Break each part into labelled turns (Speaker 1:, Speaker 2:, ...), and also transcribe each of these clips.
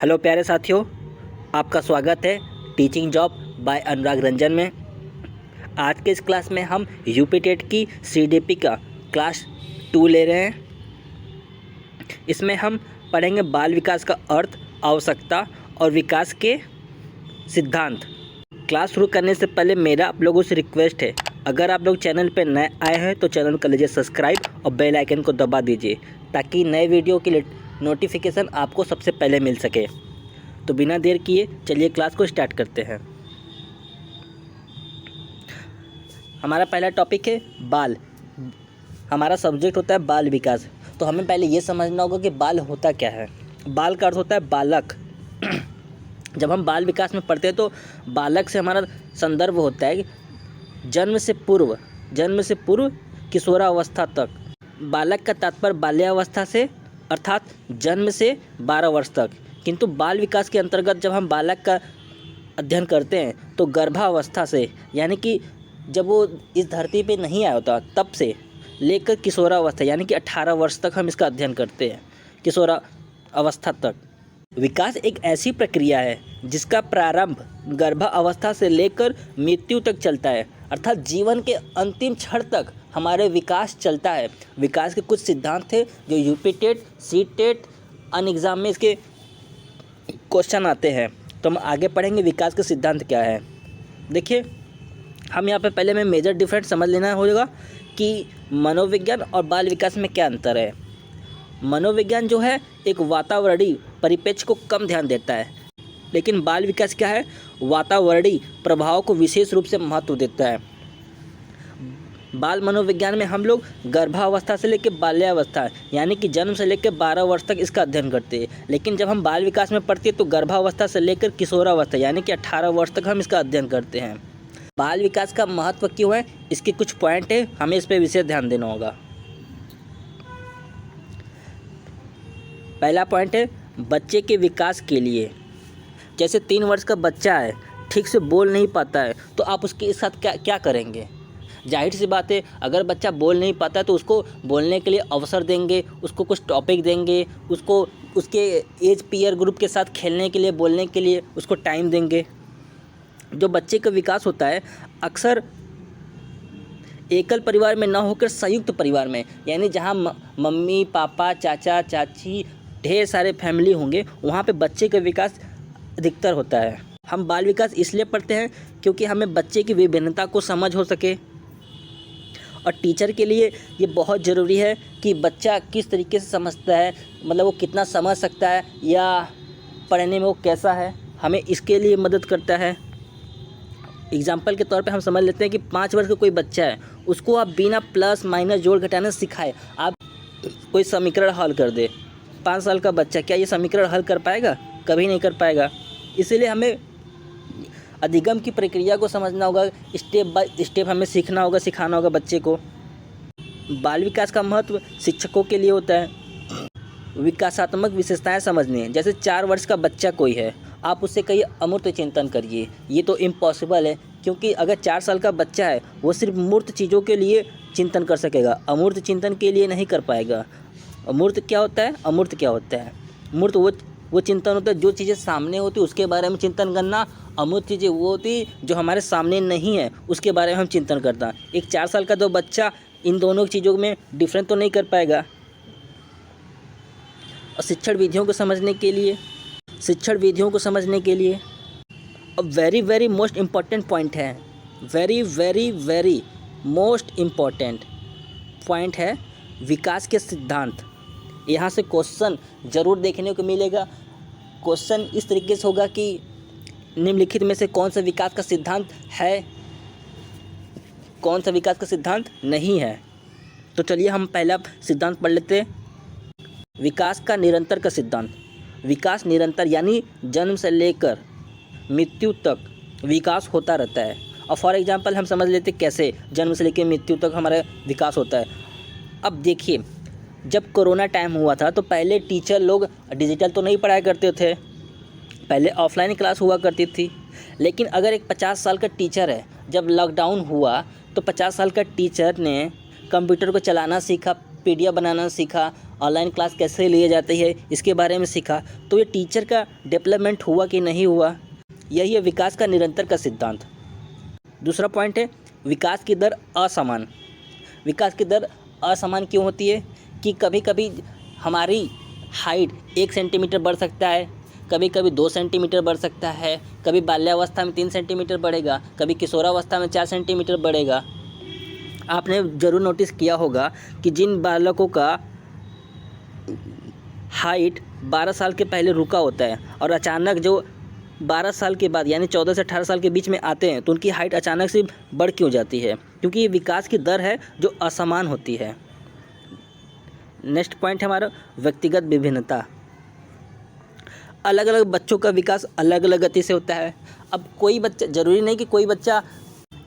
Speaker 1: Hello प्यारे साथियों, आपका स्वागत है टीचिंग जॉब बाय अनुराग रंजन में। आज के इस क्लास में हम यूपी टेट की सीडीपी का क्लास 2 ले रहे हैं। इसमें हम पढ़ेंगे बाल विकास का अर्थ, आवश्यकता और विकास के सिद्धांत। क्लास शुरू करने से पहले मेरा आप लोगों से रिक्वेस्ट है, अगर आप लोग चैनल पर नए आए हैं तो चैनल को कर लीजिए सब्सक्राइब और बेल आइकन को दबा दीजिए ताकि नए वीडियो के लिए नोटिफिकेशन आपको सबसे पहले मिल सके। तो बिना देर किए चलिए क्लास को स्टार्ट करते हैं। हमारा पहला टॉपिक है बाल। हमारा सब्जेक्ट होता है बाल विकास। तो हमें पहले ये समझना होगा कि बाल होता क्या है। बाल का अर्थ होता है बालक। जब हम बाल विकास में पढ़ते हैं तो बालक से हमारा संदर्भ होता है जन्म से पूर्व किशोरावस्था तक। बालक का तात्पर्य बाल्यावस्था से अर्थात जन्म से 12 वर्ष तक। किंतु बाल विकास के अंतर्गत जब हम बालक का अध्ययन करते हैं तो गर्भावस्था से, यानी कि जब वो इस धरती पे नहीं आया होता तब से लेकर किशोरावस्था यानी कि 18 वर्ष तक हम इसका अध्ययन करते हैं, किशोरावस्था तक। विकास एक ऐसी प्रक्रिया है जिसका प्रारंभ गर्भावस्था से लेकर मृत्यु तक चलता है, अर्थात जीवन के अंतिम क्षण तक हमारे विकास चलता है। विकास के कुछ सिद्धांत थे जो यूपी टेट, सी टेट, अन्य एग्जाम में इसके क्वेश्चन आते हैं। तो हम आगे पढ़ेंगे विकास के सिद्धांत क्या है। देखिए, हम यहाँ पे पहले में मेजर डिफरेंस समझ लेना होगा कि मनोविज्ञान और बाल विकास में क्या अंतर है। मनोविज्ञान जो है एक वातावरणीय परिप्रेक्ष्य को कम ध्यान देता है, लेकिन बाल विकास क्या है, वातावरणीय प्रभाव को विशेष रूप से महत्व देता है। बाल मनोविज्ञान में हम लोग गर्भावस्था से लेकर बाल्यावस्था यानी कि जन्म से लेकर 12 वर्ष तक इसका अध्ययन करते हैं, लेकिन जब हम बाल विकास में पढ़ते हैं तो गर्भावस्था से लेकर किशोरावस्था यानी कि 18 वर्ष तक हम इसका अध्ययन करते हैं। बाल विकास का महत्व क्यों है, इसके कुछ पॉइंट है, हमें इस पर विशेष ध्यान देना होगा। पहला पॉइंट है बच्चे के विकास के लिए। जैसे 3 वर्ष का बच्चा है, ठीक से बोल नहीं पाता है, तो आप उसके साथ क्या करेंगे। जाहिर सी बात है, अगर बच्चा बोल नहीं पाता है तो उसको बोलने के लिए अवसर देंगे, उसको कुछ टॉपिक देंगे, उसको उसके एज पीयर ग्रुप के साथ खेलने के लिए, बोलने के लिए उसको टाइम देंगे। जो बच्चे का विकास होता है अक्सर एकल परिवार में ना होकर संयुक्त परिवार में, यानी जहाँ मम्मी पापा चाचा चाची ढेर सारे फैमिली होंगे, वहाँ पे बच्चे का विकास अधिकतर होता है। हम बाल विकास इसलिए पढ़ते हैं क्योंकि हमें बच्चे की विभिन्नता को समझ हो सके, और टीचर के लिए ये बहुत ज़रूरी है कि बच्चा किस तरीके से समझता है, मतलब वो कितना समझ सकता है या पढ़ने में वो कैसा है, हमें इसके लिए मदद करता है। एग्जाम्पल के तौर पे हम समझ लेते हैं कि 5 वर्ष का कोई बच्चा है, उसको आप बिना प्लस माइनस जोड़ घटाना सिखाए, आप कोई समीकरण हल कर दे, 5 साल का बच्चा क्या ये समीकरण हल कर पाएगा? कभी नहीं कर पाएगा। इसीलिए हमें अधिगम की प्रक्रिया को समझना होगा, स्टेप बाय स्टेप हमें सीखना होगा, सिखाना होगा बच्चे को। बाल विकास का महत्व शिक्षकों के लिए होता है। विकासात्मक विशेषताएं समझनी है। जैसे 4 वर्ष का बच्चा कोई है, आप उससे कहिए अमूर्त चिंतन करिए, ये तो इम्पॉसिबल है, क्योंकि अगर 4 साल का बच्चा है वो सिर्फ मूर्त चीज़ों के लिए चिंतन कर सकेगा, अमूर्त चिंतन के लिए नहीं कर पाएगा। अमूर्त क्या होता है, अमूर्त क्या होता है? मूर्त वो चिंतन होता है जो चीज़ें सामने होती है उसके बारे में चिंतन करना। अमूर्त चीज़ें वो होती जो हमारे सामने नहीं है उसके बारे में हम चिंतन करता। एक 4 साल का तो बच्चा इन दोनों चीज़ों में डिफरेंस तो नहीं कर पाएगा। और शिक्षण विधियों को समझने के लिए very very most important point है, very very very most important point है विकास के सिद्धांत। यहाँ से क्वेश्चन ज़रूर देखने को मिलेगा। क्वेश्चन इस तरीके से होगा कि निम्नलिखित में से कौन सा विकास का सिद्धांत है, कौन सा विकास का सिद्धांत नहीं है। तो चलिए हम पहला सिद्धांत पढ़ लेते हैं, विकास का निरंतर का सिद्धांत। विकास निरंतर यानी जन्म से लेकर मृत्यु तक विकास होता रहता है। और फॉर एग्जांपल हम समझ लेते कैसे जन्म से लेकर मृत्यु तक हमारा विकास होता है। अब देखिए, जब कोरोना टाइम हुआ था तो पहले टीचर लोग डिजिटल तो नहीं पढ़ाया करते थे, पहले ऑफलाइन क्लास हुआ करती थी। लेकिन अगर एक 50 साल का टीचर है, जब लॉकडाउन हुआ तो 50 साल का टीचर ने कंप्यूटर को चलाना सीखा, पीडीएफ बनाना सीखा, ऑनलाइन क्लास कैसे लिए जाती है इसके बारे में सीखा, तो ये टीचर का डेवलपमेंट हुआ कि नहीं हुआ? यही है विकास का निरंतर का सिद्धांत। दूसरा पॉइंट है विकास की दर असमान। विकास की दर असमान क्यों होती है? कि कभी कभी हमारी हाइट 1 सेंटीमीटर बढ़ सकता है, कभी कभी 2 सेंटीमीटर बढ़ सकता है, कभी बाल्यावस्था में 3 सेंटीमीटर बढ़ेगा, कभी किशोरावस्था में 4 सेंटीमीटर बढ़ेगा। आपने ज़रूर नोटिस किया होगा कि जिन बालकों का हाइट 12 साल के पहले रुका होता है और अचानक जो 12 साल के बाद यानी 14 से 18 साल के बीच में आते हैं तो उनकी हाइट अचानक से बढ़ क्यों जाती है? क्योंकि ये विकास की दर है जो असमान होती है। नेक्स्ट पॉइंट है हमारा व्यक्तिगत विभिन्नता। अलग अलग बच्चों का विकास अलग अलग गति से होता है। अब कोई बच्चा, ज़रूरी नहीं कि कोई बच्चा,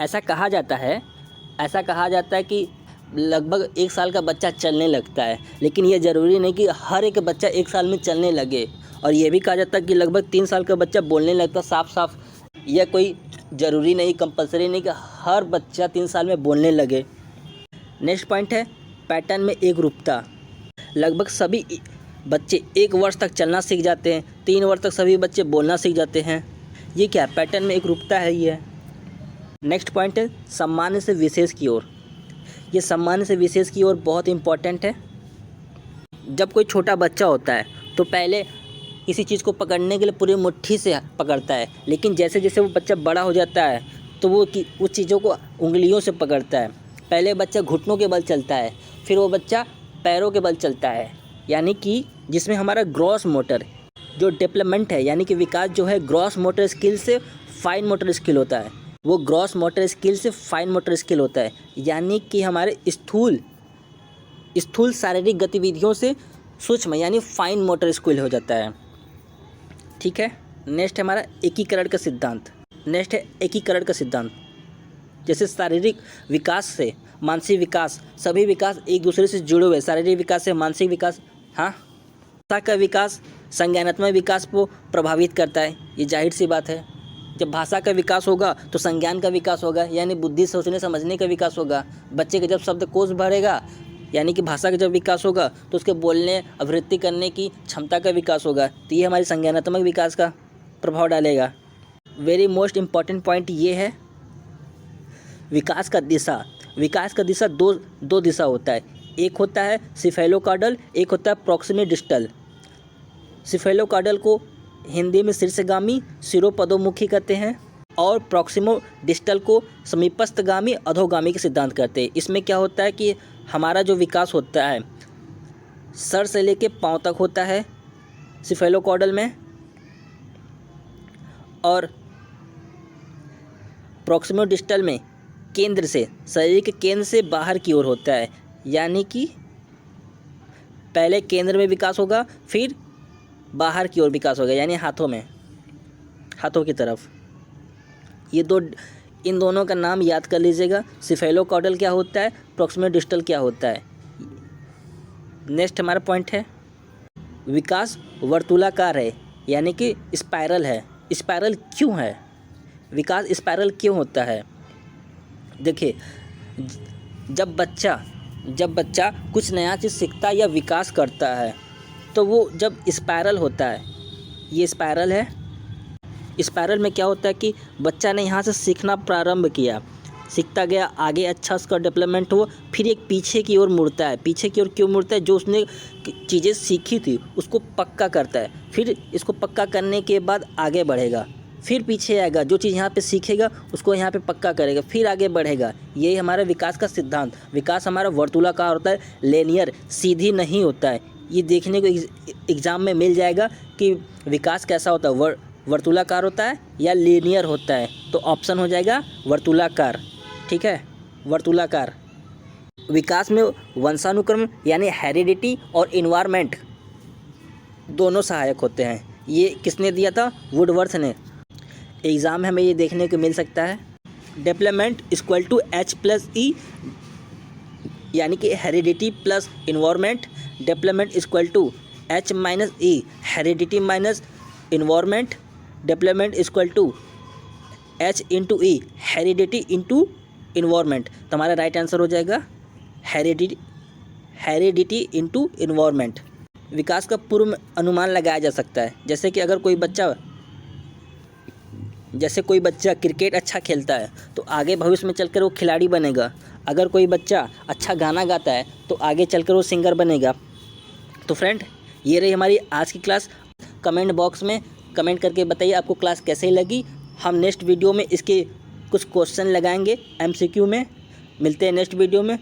Speaker 1: ऐसा कहा जाता है कि लगभग 1 साल का बच्चा चलने लगता है, लेकिन ये ज़रूरी नहीं कि हर एक बच्चा 1 साल में चलने लगे। और ये भी कहा जाता है कि लगभग 3 साल का बच्चा बोलने लगता साफ साफ। यह कोई ज़रूरी नहीं, कंपलसरी नहीं कि हर बच्चा 3 साल में बोलने लगे। नेक्स्ट पॉइंट है पैटर्न में एकरूपता। लगभग सभी बच्चे 1 वर्ष तक चलना सीख जाते हैं, 3 वर्ष तक सभी बच्चे बोलना सीख जाते हैं। ये क्या पैटर्न में एकरूपता है ये। नेक्स्ट पॉइंट है सामान्य से विशेष की ओर। ये सामान्य से विशेष की ओर बहुत इम्पॉर्टेंट है। जब कोई छोटा बच्चा होता है तो पहले किसी चीज़ को पकड़ने के लिए पूरी मुट्ठी से पकड़ता है, लेकिन जैसे जैसे वो बच्चा बड़ा हो जाता है तो वो उस चीज़ों को उंगलियों से पकड़ता है। पहले बच्चा घुटनों के बल चलता है, फिर वो बच्चा पैरों के बल चलता है, यानी कि जिसमें हमारा ग्रॉस मोटर जो डेवलपमेंट है, यानी कि विकास जो है ग्रॉस मोटर स्किल से फाइन मोटर स्किल होता है। वो ग्रॉस मोटर स्किल से फाइन मोटर स्किल होता है, यानी कि हमारे स्थूल शारीरिक गतिविधियों से सूक्ष्म यानी फाइन मोटर स्किल हो जाता है। ठीक है। नेक्स्ट है हमारा एकीकरण का सिद्धांत। जैसे शारीरिक विकास से मानसिक विकास, सभी विकास एक दूसरे से जुड़े हुए। शारीरिक विकास से मानसिक विकास, भाषा का विकास संज्ञानात्मक विकास को प्रभावित करता है, ये जाहिर सी बात है। जब भाषा का विकास होगा तो संज्ञान का विकास होगा, यानी बुद्धि, सोचने समझने का विकास होगा। बच्चे के जब शब्दकोश बढ़ेगा यानी कि भाषा का जब विकास होगा तो उसके बोलने, आवृत्ति करने की क्षमता का विकास होगा। तो ये हमारी संज्ञानात्मक विकास का प्रभाव डालेगा। वेरी मोस्ट इम्पॉर्टेंट पॉइंट ये है विकास का दिशा दो दिशा होता है। एक होता है सिफेलोकार्डल, एक होता है प्रॉक्सिमल डिस्टल। सिफेलोकार्डल को हिंदी में शीर्षगामी शिरोपदोमुखी कहते हैं और प्रॉक्सिमो डिस्टल को समीपस्थगामी अधोगामी के सिद्धांत करते हैं। इसमें क्या होता है कि हमारा जो विकास होता है सर से लेके पांव तक होता है सिफेलोकार्डल में, और प्रॉक्सिमो डिस्टल में केंद्र से, शरीर के केंद्र से बाहर की ओर होता है, यानी कि पहले केंद्र में विकास होगा फिर बाहर की ओर विकास होगा, यानी हाथों की तरफ। इन दोनों का नाम याद कर लीजिएगा, सिफेलोकार्डल क्या होता है, प्रॉक्सिमल डिस्टल क्या होता है। नेक्स्ट हमारा पॉइंट है विकास वर्तुलाकार है, यानी कि स्पाइरल है। स्पाइरल क्यों है? विकास स्पाइरल क्यों होता है? देखिए, जब बच्चा कुछ नया चीज़ सीखता है या विकास करता है तो वो जब स्पाइरल होता है, ये स्पाइरल है। स्पाइरल में क्या होता है कि बच्चा ने यहाँ से सीखना प्रारंभ किया, सीखता गया, आगे अच्छा उसका डेवलपमेंट हो, फिर एक पीछे की ओर मुड़ता है। पीछे की ओर क्यों मुड़ता है? जो उसने चीज़ें सीखी थी उसको पक्का करता है, फिर इसको पक्का करने के बाद आगे बढ़ेगा, फिर पीछे आएगा, जो चीज़ यहाँ पे सीखेगा उसको यहाँ पे पक्का करेगा, फिर आगे बढ़ेगा। यही हमारा विकास का सिद्धांत। विकास हमारा वर्तुलाकार होता है, लेनियर, सीधी नहीं होता है। ये देखने को एग्ज़ाम में मिल जाएगा कि विकास कैसा होता है, वर्तुलाकार होता है या लीनियर होता है, तो ऑप्शन हो जाएगा वर्तुलाकार। ठीक है, वर्तुलाकार। विकास में वंशानुक्रम यानी हेरिडिटी और इन्वायरमेंट दोनों सहायक होते हैं। ये किसने दिया था? वुडवर्थ ने। एग्ज़ाम में हमें ये देखने को मिल सकता है। डेवलपमेंट इक्वल टू H+E, यानी कि heredity plus environment. Development equal to H-E, heredity minus environment. Development equal to H/E, heredity into environment. तो हमारा राइट आंसर हो जाएगा हेरिडिटी इनटू इन्वायरमेंट। विकास का पूर्व अनुमान लगाया जा सकता है। जैसे कि अगर कोई बच्चा क्रिकेट अच्छा खेलता है तो आगे भविष्य में चलकर वो खिलाड़ी बनेगा। अगर कोई बच्चा अच्छा गाना गाता है तो आगे चलकर वो सिंगर बनेगा। तो फ्रेंड, ये रही हमारी आज की क्लास। कमेंट बॉक्स में कमेंट करके बताइए आपको क्लास कैसे लगी। हम नेक्स्ट वीडियो में इसके कुछ क्वेश्चन लगाएंगे MCQ में। मिलते हैं नेक्स्ट वीडियो में।